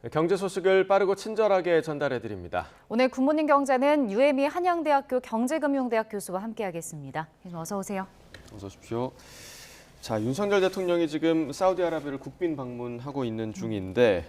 경제 소식을 빠르고 친절하게 전달해 드립니다. 오늘 굿모닝 경제는 유혜미 한양대학교 경제금융대학 교수와 함께하겠습니다. 어서 오세요. 어서 오십시오. 자, 윤석열 대통령이 지금 사우디아라비아를 국빈 방문하고 있는 중인데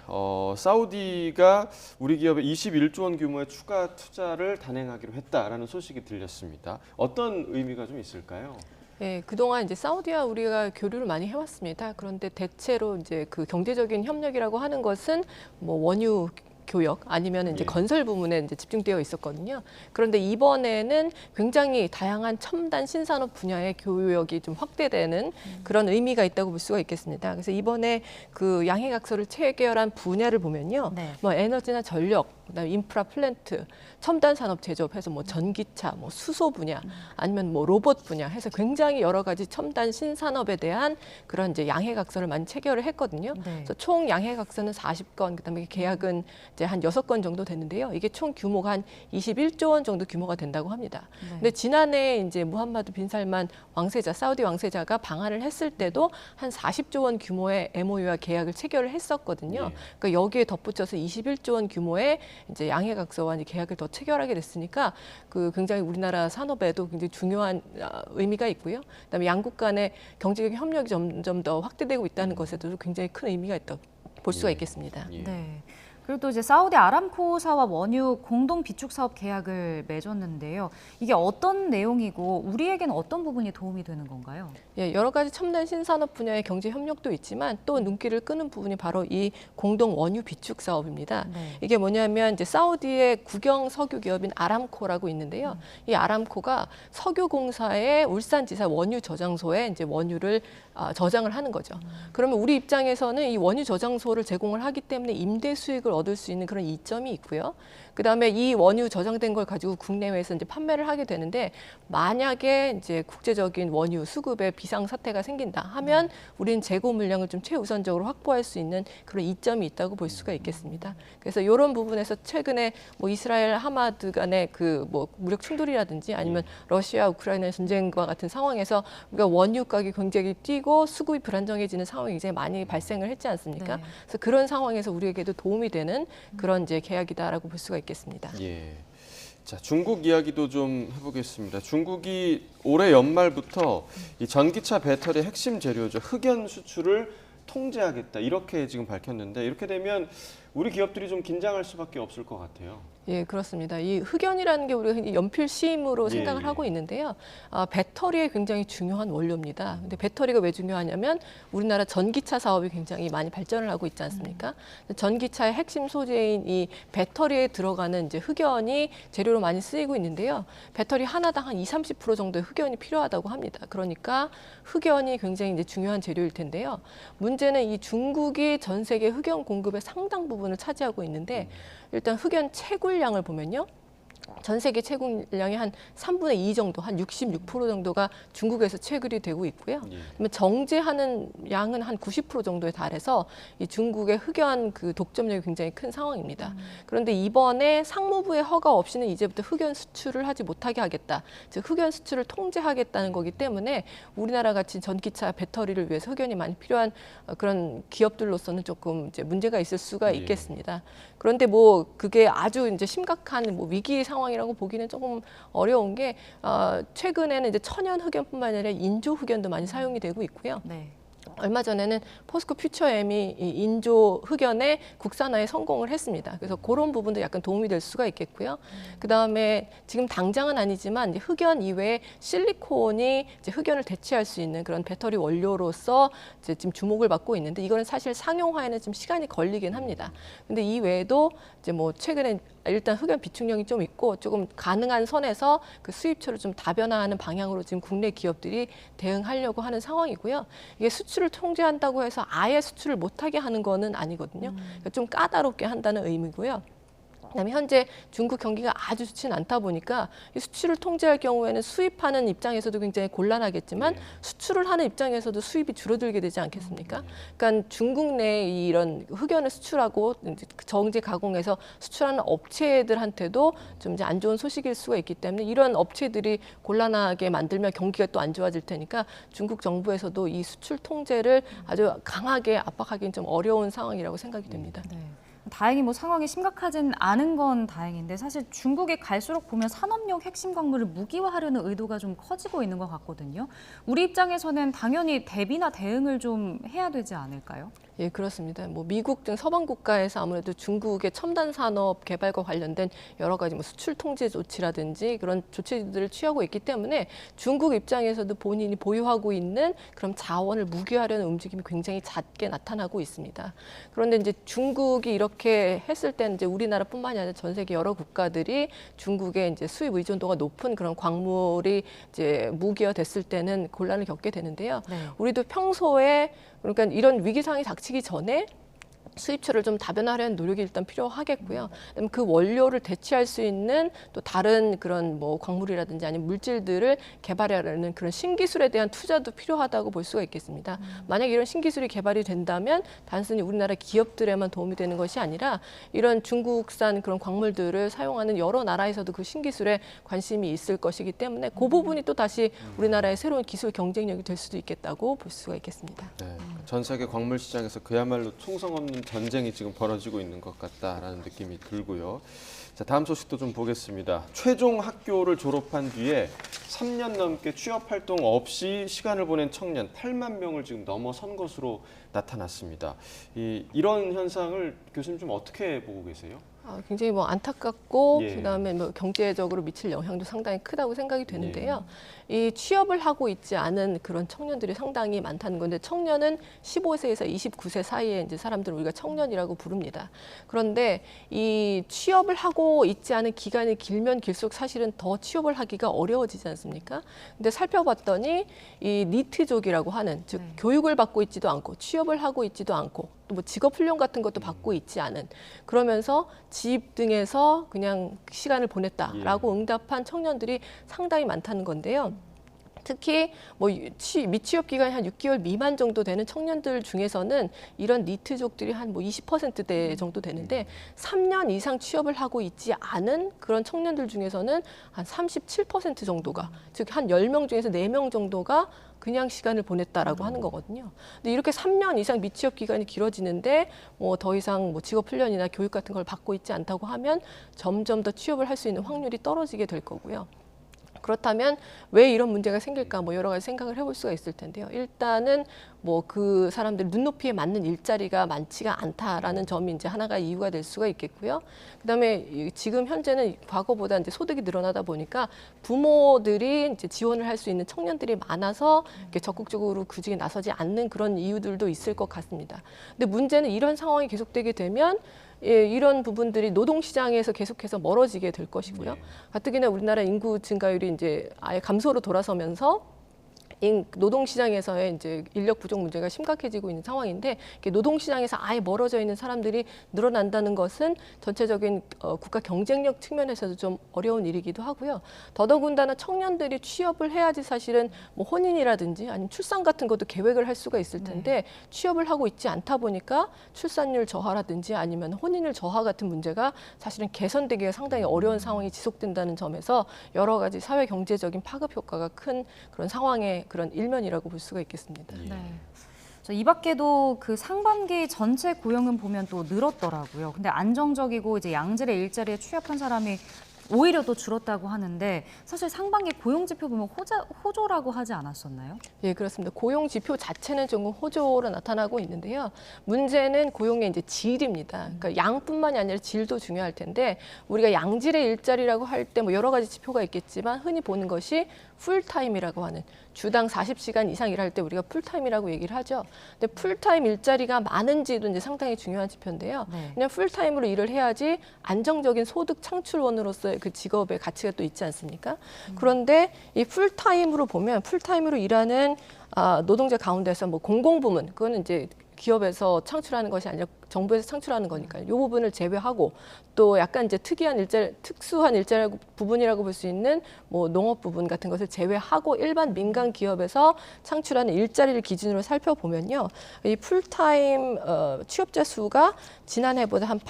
사우디가 우리 기업에 21조 원 규모의 추가 투자를 단행하기로 했다라는 소식이 들렸습니다. 어떤 의미가 좀 있을까요? 네, 그동안 이제 사우디와 우리가 교류를 많이 해왔습니다. 그런데 대체로 이제 그 경제적인 협력이라고 하는 것은 뭐 원유 교역 아니면 이제 건설 부문에 이제 집중되어 있었거든요. 그런데 이번에는 굉장히 다양한 첨단 신산업 분야의 교역이 좀 확대되는 그런 의미가 있다고 볼 수가 있겠습니다. 그래서 이번에 그 양해각서를 체결한 분야를 보면요, 뭐 에너지나 전력, 그다음에 인프라 플랜트, 첨단 산업 제조업해서 뭐 전기차, 뭐 수소 분야, 아니면 뭐 로봇 분야 해서 굉장히 여러 가지 첨단 신산업에 대한 그런 이제 양해각서를 많이 체결을 했거든요. 그래서 총 양해각서는 40건, 그다음에 계약은 이제 한 6건 정도 됐는데요. 이게 총 규모가 한 21조 원 정도 규모가 된다고 합니다. 근데 지난해 이제 무함마드 빈 살만 왕세자, 사우디 왕세자가 방한을 했을 때도 한 40조 원 규모의 MOU와 계약을 체결을 했었거든요. 그러니까 여기에 덧붙여서 21조 원 규모의 이제 양해각서와 계약을 더 체결하게 됐으니까 그 굉장히 우리나라 산업에도 굉장히 중요한 의미가 있고요. 그다음에 양국 간의 경제적 협력이 점점 더 확대되고 있다는 것에도 굉장히 큰 의미가 있다고 볼 수가 있겠습니다. 네. 그리고 또 이제 사우디 아람코사와 원유 공동 비축 사업 계약을 맺었는데요. 이게 어떤 내용이고 우리에게는 어떤 부분이 도움이 되는 건가요? 예, 여러 가지 첨단 신산업 분야의 경제 협력도 있지만 또 눈길을 끄는 부분이 바로 이 공동 원유 비축 사업입니다. 이게 뭐냐면 이제 사우디의 국영 석유 기업인 아람코라고 있는데요. 이 아람코가 석유공사의 울산지사 원유 저장소에 이제 원유를 저장을 하는 거죠. 그러면 우리 입장에서는 이 원유 저장소를 제공을 하기 때문에 임대 수익을 얻을 수 있는 그런 이점이 있고요. 그다음에 이 원유 저장된 걸 가지고 국내외에서 이제 판매를 하게 되는데 만약에 이제 국제적인 원유 수급에 비상 사태가 생긴다 하면 우리는 재고 물량을 좀 최우선적으로 확보할 수 있는 그런 이점이 있다고 볼 수가 있겠습니다. 그래서 이런 부분에서 최근에 뭐 이스라엘 하마드 간의 그 뭐 무력 충돌이라든지 아니면 러시아 우크라이나 전쟁과 같은 상황에서 우리가 원유 가격이 굉장히 뛰고 수급이 불안정해지는 상황이 이제 많이 발생을 했지 않습니까? 그래서 그런 상황에서 우리에게도 도움이 되는 그런 이제 계약이다라고 볼 수가 있겠습니다. 예. 자, 중국 이야기도 좀 해보겠습니다. 중국이 올해 연말부터 이 전기차 배터리 핵심 재료죠, 흑연 수출을 통제하겠다 이렇게 지금 밝혔는데 이렇게 되면 우리 기업들이 좀 긴장할 수밖에 없을 것 같아요. 예, 그렇습니다. 이 흑연이라는 게 우리가 연필 시임으로 생각을 하고 있는데요. 배터리에 굉장히 중요한 원료입니다. 근데 배터리가 왜 중요하냐면 우리나라 전기차 사업이 굉장히 많이 발전을 하고 있지 않습니까? 전기차의 핵심 소재인 이 배터리에 들어가는 이제 흑연이 재료로 많이 쓰이고 있는데요. 배터리 하나당 한 20-30% 정도의 흑연이 필요하다고 합니다. 그러니까 흑연이 굉장히 이제 중요한 재료일 텐데요. 문제는 이 중국이 전 세계 흑연 공급의 상당 부분을 차지하고 있는데 일단 흑연 채굴량을 보면요. 전 세계 채굴량의 한 3분의 2 정도, 한 66% 정도가 중국에서 채굴이 되고 있고요. 그러면 정제하는 양은 한 90% 정도에 달해서 이 중국의 흑연 그 독점력이 굉장히 큰 상황입니다. 그런데 이번에 상무부의 허가 없이는 이제부터 흑연 수출을 하지 못하게 하겠다. 즉 흑연 수출을 통제하겠다는 거기 때문에 우리나라 같이 전기차 배터리를 위해서 흑연이 많이 필요한 그런 기업들로서는 조금 이제 문제가 있을 수가 있겠습니다. 그런데 뭐 그게 아주 이제 심각한 뭐 위기 상황이라고 보기는 조금 어려운 게 최근에는 이제 천연 흑연뿐만 아니라 인조 흑연도 많이 사용이 되고 있고요. 얼마 전에는 포스코 퓨처엠이 이 인조 흑연의 국산화에 성공을 했습니다. 그래서 그런 부분도 약간 도움이 될 수가 있겠고요. 그다음에 지금 당장은 아니지만 이제 흑연 이외에 실리콘이 이제 흑연을 대체할 수 있는 그런 배터리 원료로서 이제 지금 주목을 받고 있는데 이거는 사실 상용화에는 좀 시간이 걸리긴 합니다. 근데 이 외에도 이제 뭐 최근에 일단 흑연 비축량이 좀 있고 조금 가능한 선에서 그 수입처를 좀 다변화하는 방향으로 지금 국내 기업들이 대응하려고 하는 상황이고요. 이게 수출을 통제한다고 해서 아예 수출을 못하게 하는 거는 아니거든요. 그러니까 좀 까다롭게 한다는 의미고요. 그다음에 현재 중국 경기가 아주 좋지는 않다 보니까 이 수출을 통제할 경우에는 수입하는 입장에서도 굉장히 곤란하겠지만 수출을 하는 입장에서도 수입이 줄어들게 되지 않겠습니까? 그러니까 중국 내에 이런 흑연을 수출하고 이제 정제 가공해서 수출하는 업체들한테도 좀 이제 안 좋은 소식일 수가 있기 때문에 이런 업체들이 곤란하게 만들면 경기가 또 안 좋아질 테니까 중국 정부에서도 이 수출 통제를 아주 강하게 압박하기는 좀 어려운 상황이라고 생각이 됩니다. 다행히 뭐 상황이 심각하진 않은 건 다행인데 사실 중국이 갈수록 보면 산업용 핵심 광물을 무기화하려는 의도가 좀 커지고 있는 것 같거든요. 우리 입장에서는 당연히 대비나 대응을 좀 해야 되지 않을까요? 예, 그렇습니다. 뭐 미국 등 서방 국가에서 아무래도 중국의 첨단 산업 개발과 관련된 여러 가지 뭐 수출 통제 조치라든지 그런 조치들을 취하고 있기 때문에 중국 입장에서도 본인이 보유하고 있는 그런 자원을 무기화하려는 움직임이 굉장히 잦게 나타나고 있습니다. 그런데 이제 중국이 이렇게 했을 때는 이제 우리나라뿐만이 아니라 전 세계 여러 국가들이 중국의 이제 수입 의존도가 높은 그런 광물이 이제 무기화됐을 때는 곤란을 겪게 되는데요. 네. 우리도 평소에 그러니까 이런 위기 상황이 닥치기 전에 수입처를 좀 다변화하려는 노력이 일단 필요하겠고요. 그다음에 그 원료를 대체할 수 있는 또 다른 그런 뭐 광물이라든지 아니면 물질들을 개발하려는 그런 신기술에 대한 투자도 필요하다고 볼 수가 있겠습니다. 만약 이런 신기술이 개발이 된다면 단순히 우리나라 기업들에만 도움이 되는 것이 아니라 이런 중국산 그런 광물들을 사용하는 여러 나라에서도 그 신기술에 관심이 있을 것이기 때문에 그 부분이 또 다시 우리나라의 새로운 기술 경쟁력이 될 수도 있겠다고 볼 수가 있겠습니다. 네, 전 세계 광물 시장에서 그야말로 총성 없는 전쟁이 지금 벌어지고 있는 것 같다라는 느낌이 들고요. 자, 다음 소식도 좀 보겠습니다. 최종 학교를 졸업한 뒤에 3년 넘게 취업 활동 없이 시간을 보낸 청년 8만 명을 지금 넘어선 것으로 나타났습니다. 이런 현상을 교수님 좀 어떻게 보고 계세요? 굉장히 뭐 안타깝고 예. 그다음에 뭐 경제적으로 미칠 영향도 상당히 크다고 생각이 되는데요. 이 취업을 하고 있지 않은 그런 청년들이 상당히 많다는 건데 청년은 15세에서 29세 사이에 이제 사람들을 우리가 청년이라고 부릅니다. 그런데 이 취업을 하고 있지 않은 기간이 길면 길수록 사실은 더 취업을 하기가 어려워지지 않습니까? 근데 살펴봤더니 이 니트족이라고 하는 즉 교육을 받고 있지도 않고 취업을 하고 있지도 않고 또 뭐 직업 훈련 같은 것도 받고 있지 않은 그러면서 집 등에서 그냥 시간을 보냈다라고 응답한 청년들이 상당히 많다는 건데요. 특히 뭐 미취업 기간이 한 6개월 미만 정도 되는 청년들 중에서는 이런 니트족들이 한 뭐 20%대 정도 되는데 3년 이상 취업을 하고 있지 않은 그런 청년들 중에서는 한 37% 정도가 즉 한 10명 중에서 4명 정도가 그냥 시간을 보냈다라고 하는 거거든요. 근데 이렇게 3년 이상 미취업 기간이 길어지는데 뭐 더 이상 뭐 직업 훈련이나 교육 같은 걸 받고 있지 않다고 하면 점점 더 취업을 할 수 있는 확률이 떨어지게 될 거고요. 그렇다면 왜 이런 문제가 생길까 뭐 여러 가지 생각을 해볼 수가 있을 텐데요. 일단은 뭐 그 사람들 눈높이에 맞는 일자리가 많지가 않다라는 점이 이제 하나가 이유가 될 수가 있겠고요. 그다음에 지금 현재는 과거보다 이제 소득이 늘어나다 보니까 부모들이 이제 지원을 할 수 있는 청년들이 많아서 이렇게 적극적으로 구직에 나서지 않는 그런 이유들도 있을 것 같습니다. 근데 문제는 이런 상황이 계속되게 되면 이런 부분들이 노동시장에서 계속해서 멀어지게 될 것이고요. 가뜩이나 우리나라 인구 증가율이 이제 아예 감소로 돌아서면서 노동시장에서의 이제 인력 부족 문제가 심각해지고 있는 상황인데 노동시장에서 아예 멀어져 있는 사람들이 늘어난다는 것은 전체적인 국가 경쟁력 측면에서도 좀 어려운 일이기도 하고요. 더더군다나 청년들이 취업을 해야지 사실은 뭐 혼인이라든지 아니면 출산 같은 것도 계획을 할 수가 있을 텐데 취업을 하고 있지 않다 보니까 출산율 저하라든지 아니면 혼인율 저하 같은 문제가 사실은 개선되기가 상당히 어려운 상황이 지속된다는 점에서 여러 가지 사회 경제적인 파급 효과가 큰 그런 상황에 그런 일면이라고 볼 수가 있겠습니다. 네. 이 밖에도 그 상반기 전체 고용은 보면 또 늘었더라고요. 근데 안정적이고 이제 양질의 일자리에 취업한 사람이 오히려 또 줄었다고 하는데 사실 상반기 고용 지표 보면 호조라고 하지 않았었나요? 예, 그렇습니다. 고용 지표 자체는 조금 호조로 나타나고 있는데요. 문제는 고용의 이제 질입니다. 그러니까 양뿐만이 아니라 질도 중요할 텐데 우리가 양질의 일자리라고 할 때 뭐 여러 가지 지표가 있겠지만 흔히 보는 것이 풀타임이라고 하는 주당 40시간 이상 일할 때 우리가 풀타임이라고 얘기를 하죠. 근데 풀타임 일자리가 많은지도 이제 상당히 중요한 지표인데요. 그냥 풀타임으로 일을 해야지 안정적인 소득 창출원으로서의 그 직업의 가치가 또 있지 않습니까? 그런데 이 풀타임으로 보면 풀타임으로 일하는 노동자 가운데서 뭐 공공부문 그거는 이제 기업에서 창출하는 것이 아니라 정부에서 창출하는 거니까요. 이 부분을 제외하고 또 약간 이제 특수한 일자리 부분이라고 볼 수 있는 뭐 농업 부분 같은 것을 제외하고 일반 민간 기업에서 창출하는 일자리를 기준으로 살펴보면요. 이 풀타임 취업자 수가 지난해보다 한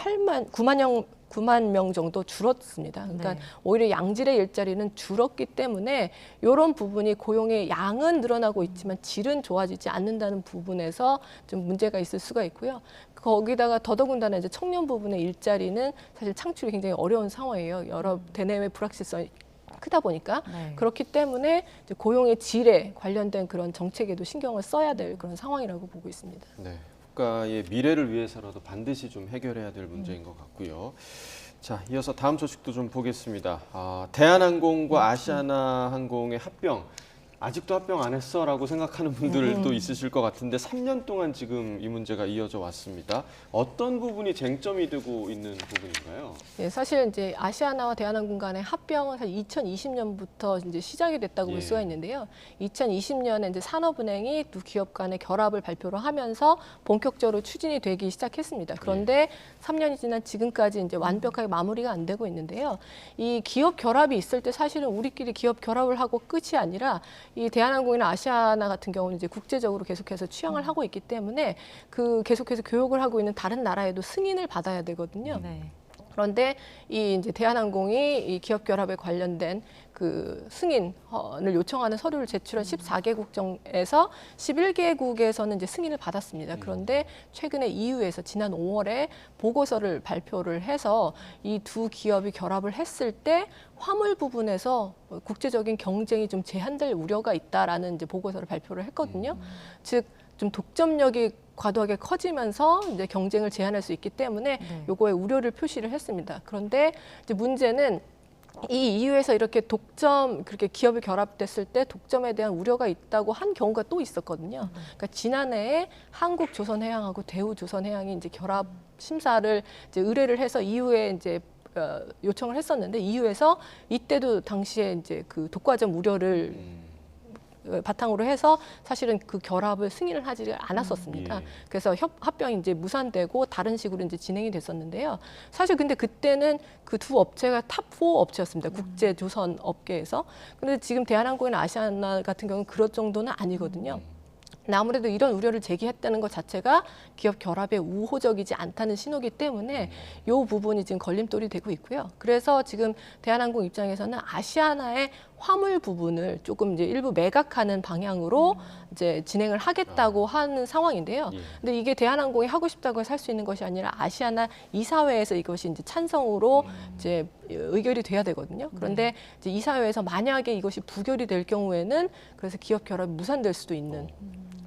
9만 명 정도 줄었습니다. 그러니까 오히려 양질의 일자리는 줄었기 때문에 이런 부분이 고용의 양은 늘어나고 있지만 질은 좋아지지 않는다는 부분에서 좀 문제가 있을 수가 있고요. 거기다가 더더군다나 이제 청년 부분의 일자리는 사실 창출이 굉장히 어려운 상황이에요. 여러 대내외 불확실성이 크다 보니까 네. 그렇기 때문에 이제 고용의 질에 관련된 그런 정책에도 신경을 써야 될 그런 상황이라고 보고 있습니다. 네, 국가의 미래를 위해서라도 반드시 좀 해결해야 될 문제인 것 같고요. 자, 이어서 다음 소식도 좀 보겠습니다. 대한항공과 아시아나항공의 합병. 아직도 합병 안 했어라고 생각하는 분들도 있으실 것 같은데 3년 동안 지금 이 문제가 이어져 왔습니다. 어떤 부분이 쟁점이 되고 있는 부분인가요? 예, 사실 이제 아시아나와 대한항공 간의 합병은 사실 2020년부터 이제 시작이 됐다고 볼 수가 있는데요. 2020년에 이제 산업은행이 두 기업 간의 결합을 발표를 하면서 본격적으로 추진이 되기 시작했습니다. 그런데 3년이 지난 지금까지 이제 완벽하게 마무리가 안 되고 있는데요. 이 기업 결합이 있을 때 사실은 우리끼리 기업 결합을 하고 끝이 아니라 이 대한항공이나 아시아나 같은 경우는 이제 국제적으로 계속해서 취항을 하고 있기 때문에 그 계속해서 교역을 하고 있는 다른 나라에도 승인을 받아야 되거든요. 네. 그런데 이 이제 대한항공이 이 기업 결합에 관련된 그 승인을 요청하는 서류를 제출한 14개국 중에서 11개국에서는 이제 승인을 받았습니다. 그런데 최근에 EU에서 지난 5월에 보고서를 발표를 해서 이 두 기업이 결합을 했을 때 화물 부분에서 국제적인 경쟁이 좀 제한될 우려가 있다라는 이제 보고서를 발표를 했거든요. 즉 좀 독점력이 과도하게 커지면서 이제 경쟁을 제한할 수 있기 때문에 요거에 우려를 표시를 했습니다. 그런데 이제 문제는 이 EU에서 이렇게 그렇게 기업이 결합됐을 때 독점에 대한 우려가 있다고 한 경우가 또 있었거든요. 그러니까 지난해에 한국조선해양하고 대우조선해양이 이제 결합 심사를 이제 의뢰를 해서 EU에 이제 요청을 했었는데 EU에서 이때도 당시에 이제 그 독과점 우려를 바탕으로 해서 사실은 그 결합을 승인을 하지 않았었습니다. 그래서 합병이 이제 무산되고 다른 식으로 이제 진행이 됐었는데요. 사실 근데 그때는 그 두 업체가 탑4 업체였습니다. 국제 조선 업계에서. 그런데 지금 대한항공이나 아시아나 같은 경우는 그럴 정도는 아니거든요. 아무래도 이런 우려를 제기했다는 것 자체가 기업 결합에 우호적이지 않다는 신호기 때문에 이 부분이 지금 걸림돌이 되고 있고요. 그래서 지금 대한항공 입장에서는 아시아나의 화물 부분을 조금 이제 일부 매각하는 방향으로 이제 진행을 하겠다고 하는 상황인데요. 근데 이게 대한항공이 하고 싶다고 해서 할 수 있는 것이 아니라 아시아나 이사회에서 이것이 이제 찬성으로 이제 의결이 돼야 되거든요. 그런데 이제 이사회에서 만약에 이것이 부결이 될 경우에는 그래서 기업 결합이 무산될 수도 있는.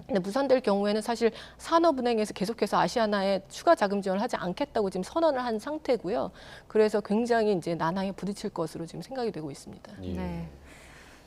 근데 무산될 경우에는 사실 산업은행에서 계속해서 아시아나에 추가 자금 지원을 하지 않겠다고 지금 선언을 한 상태고요. 그래서 굉장히 이제 난항에 부딪힐 것으로 지금 생각이 되고 있습니다. 네.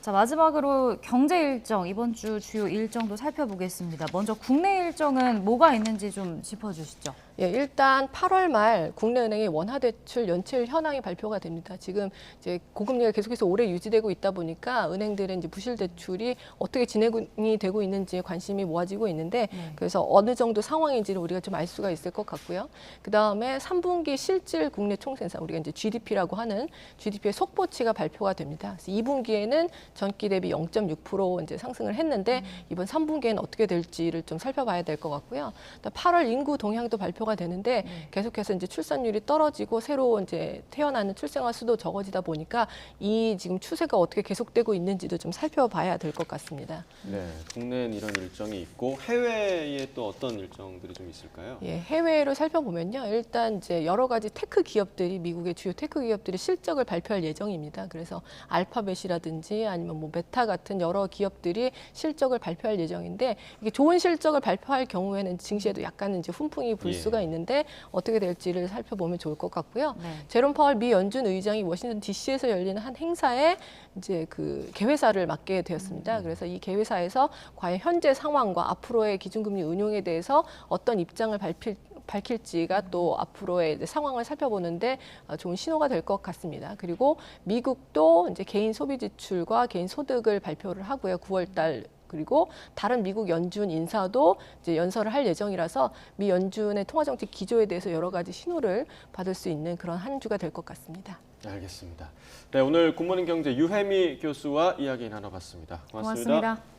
자, 마지막으로 경제 일정, 이번 주 주요 일정도 살펴보겠습니다. 먼저 국내 일정은 뭐가 있는지 좀 짚어주시죠. 예, 일단 8월 말 국내은행의 원화대출 연체율 현황이 발표가 됩니다. 지금 이제 고금리가 계속해서 오래 유지되고 있다 보니까 은행들의 이제 부실 대출이 어떻게 진행이 되고 있는지에 관심이 모아지고 있는데 그래서 어느 정도 상황인지를 우리가 좀 알 수가 있을 것 같고요. 그 다음에 3분기 실질 국내 총생산 우리가 이제 GDP라고 하는 GDP의 속보치가 발표가 됩니다. 그래서 2분기에는 전기 대비 0.6% 이제 상승을 했는데 이번 3분기에는 어떻게 될지를 좀 살펴봐야 될 것 같고요. 8월 인구 동향도 발표가 되는데 계속해서 이제 출산율이 떨어지고 새로 이제 태어나는 출생아 수도 적어지다 보니까 이 지금 추세가 어떻게 계속되고 있는지도 좀 살펴봐야 될 것 같습니다. 네, 국내엔 이런 일정이 있고 해외에 또 어떤 일정들이 좀 있을까요? 예, 해외로 살펴보면요. 일단 이제 여러 가지 테크 기업들이 미국의 주요 테크 기업들이 실적을 발표할 예정입니다. 그래서 알파벳이라든지 아니면 뭐 메타 같은 여러 기업들이 실적을 발표할 예정인데 이게 좋은 실적을 발표할 경우에는 증시에도 약간 이제 훈풍이 불 수가 있는데 어떻게 될지를 살펴보면 좋을 것 같고요. 제롬 파월 미 연준 의장이 워싱턴 DC에서 열리는 한 행사에 이제 그 개회사를 맡게 되었습니다. 그래서 이 개회사에서 과연 현재 상황과 앞으로의 기준금리 운용에 대해서 어떤 입장을 밝힐지가 또 앞으로의 상황을 살펴보는데 좋은 신호가 될 것 같습니다. 그리고 미국도 이제 개인 소비 지출과 개인 소득을 발표를 하고요. 9월 달 그리고 다른 미국 연준 인사도 이제 연설을 할 예정이라서 미 연준의 통화정책 기조에 대해서 여러 가지 신호를 받을 수 있는 그런 한 주가 될 것 같습니다. 알겠습니다. 네, 오늘 굿모닝 경제 유혜미 교수와 이야기 나눠봤습니다. 고맙습니다. 고맙습니다.